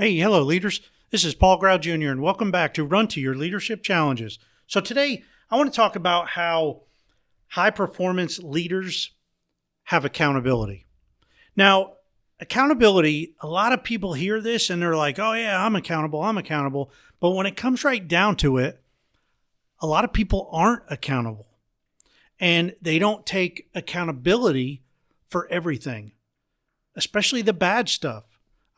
Hey, hello, leaders. This is Paul Grau Jr., and welcome back to Run to Your Leadership Challenges. So today, I want to talk about how high-performance leaders have accountability. Now, accountability, a lot of people hear this and they're like, oh yeah, I'm accountable. But when it comes right down to it, a lot of people aren't accountable. And they don't take accountability for everything, especially the bad stuff.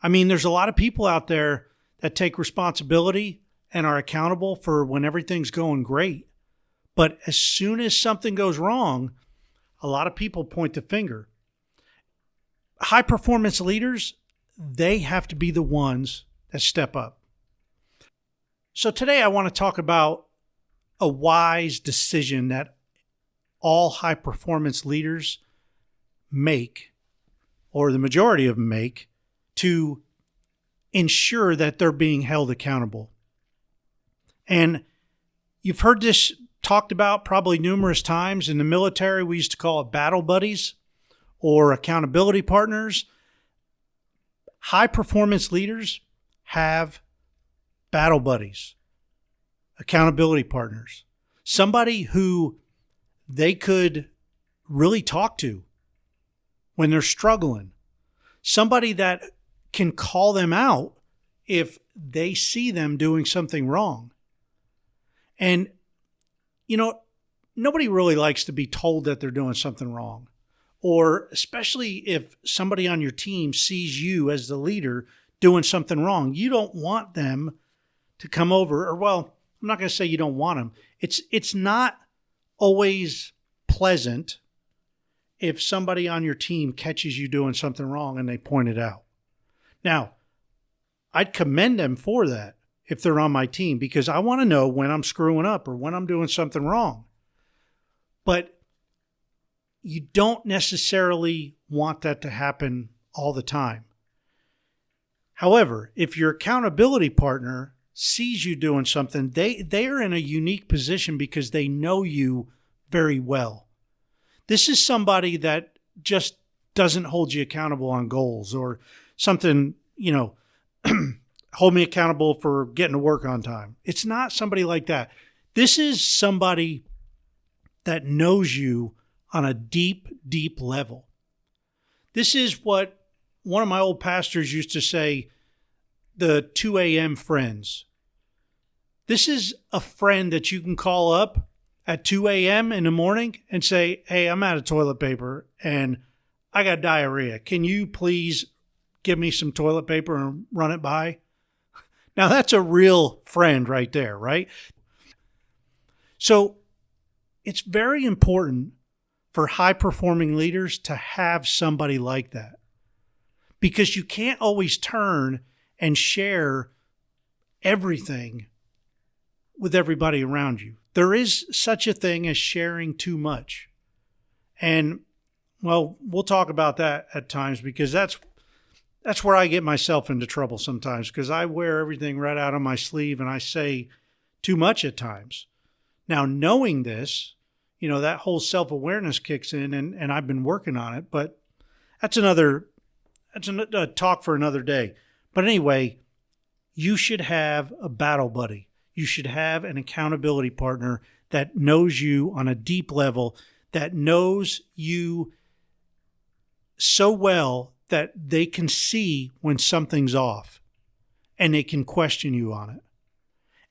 I mean, there's a lot of people out there that take responsibility and are accountable for when everything's going great. But as soon as something goes wrong, a lot of people point the finger. High performance leaders, they have to be the ones that step up. So today I want to talk about a wise decision that all high performance leaders make, or the majority of them make, to ensure that they're being held accountable. And you've heard this talked about probably numerous times. In the military, we used to call it battle buddies or accountability partners. High performance leaders have battle buddies, accountability partners, somebody who they could really talk to when they're struggling, somebody that can call them out if they see them doing something wrong. And, nobody really likes to be told that they're doing something wrong, or especially if somebody on your team sees you as the leader doing something wrong. You don't want them to come over, or well, I'm not going to say you don't want them. It's not always pleasant if somebody on your team catches you doing something wrong and they point it out. Now, I'd commend them for that if they're on my team, because I want to know when I'm screwing up or when I'm doing something wrong. But you don't necessarily want that to happen all the time. However, if your accountability partner sees you doing something, they are in a unique position because they know you very well. This is somebody that just doesn't hold you accountable on goals or something, hold me accountable for getting to work on time. It's not somebody like that. This is somebody that knows you on a deep, deep level. This is what one of my old pastors used to say, the 2 a.m. friends. This is a friend that you can call up at 2 a.m. in the morning and say, hey, I'm out of toilet paper and I got diarrhea. Can you please give me some toilet paper and run it by? Now that's a real friend right there, right? So it's very important for high-performing leaders to have somebody like that, because you can't always turn and share everything with everybody around you. There is such a thing as sharing too much. And, well, we'll talk about that at times, because that's where I get myself into trouble sometimes, because I wear everything right out on my sleeve and I say too much at times. Now, knowing this, that whole self-awareness kicks in, and I've been working on it, but that's a talk for another day. But anyway, you should have a battle buddy. You should have an accountability partner that knows you on a deep level, that knows you so well that they can see when something's off and they can question you on it.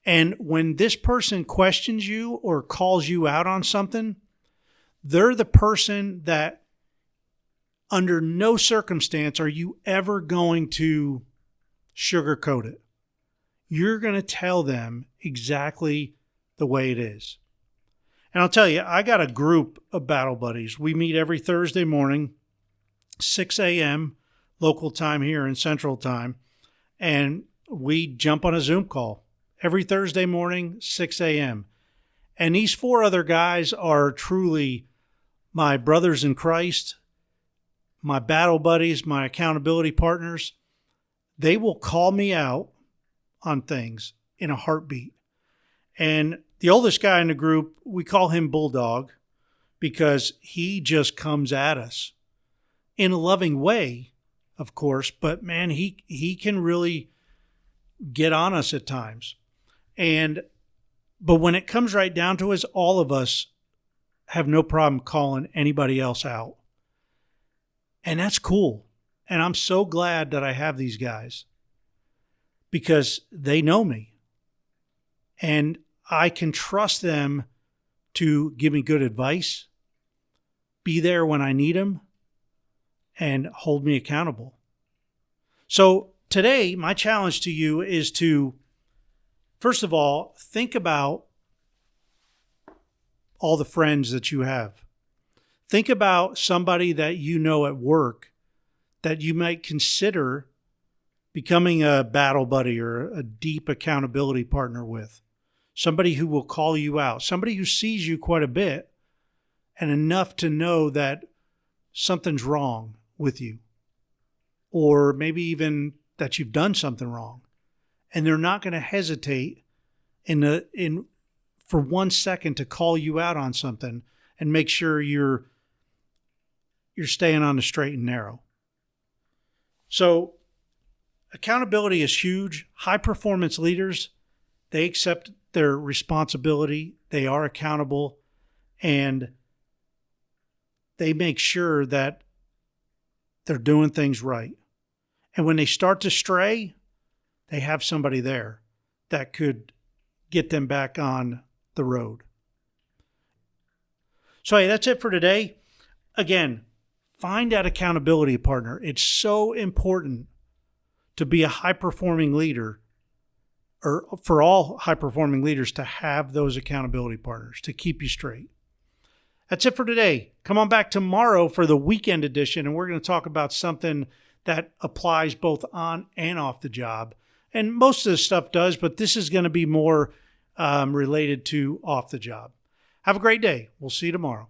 And when this person questions you or calls you out on something, they're the person that under no circumstance are you ever going to sugarcoat it. You're going to tell them exactly the way it is. And I'll tell you, I got a group of battle buddies. We meet every Thursday morning, 6 a.m. local time here in Central Time, and we jump on a Zoom call every Thursday morning, 6 a.m. And these 4 other guys are truly my brothers in Christ, my battle buddies, my accountability partners. They will call me out on things in a heartbeat. And the oldest guy in the group, we call him Bulldog, because he just comes at us in a loving way, of course, but man, he can really get on us at times. But when it comes right down to it, all of us have no problem calling anybody else out. And that's cool. And I'm so glad that I have these guys because they know me. And I can trust them to give me good advice, be there when I need them, and hold me accountable. So today, my challenge to you is to, first of all, think about all the friends that you have. Think about somebody that you know at work that you might consider becoming a battle buddy or a deep accountability partner with. Somebody who will call you out, somebody who sees you quite a bit and enough to know that something's wrong with you, or maybe even that you've done something wrong. And they're not going to hesitate for 1 second to call you out on something and make sure you're staying on the straight and narrow. So accountability is huge. High performance leaders, they accept their responsibility. They are accountable, and they make sure that they're doing things right. And when they start to stray, they have somebody there that could get them back on the road. So hey, that's it for today. Again, find that accountability partner. It's so important to be a high-performing leader, or for all high-performing leaders to have those accountability partners to keep you straight. That's it for today. Come on back tomorrow for the weekend edition, and we're going to talk about something that applies both on and off the job. And most of the stuff does, but this is going to be more related to off the job. Have a great day. We'll see you tomorrow.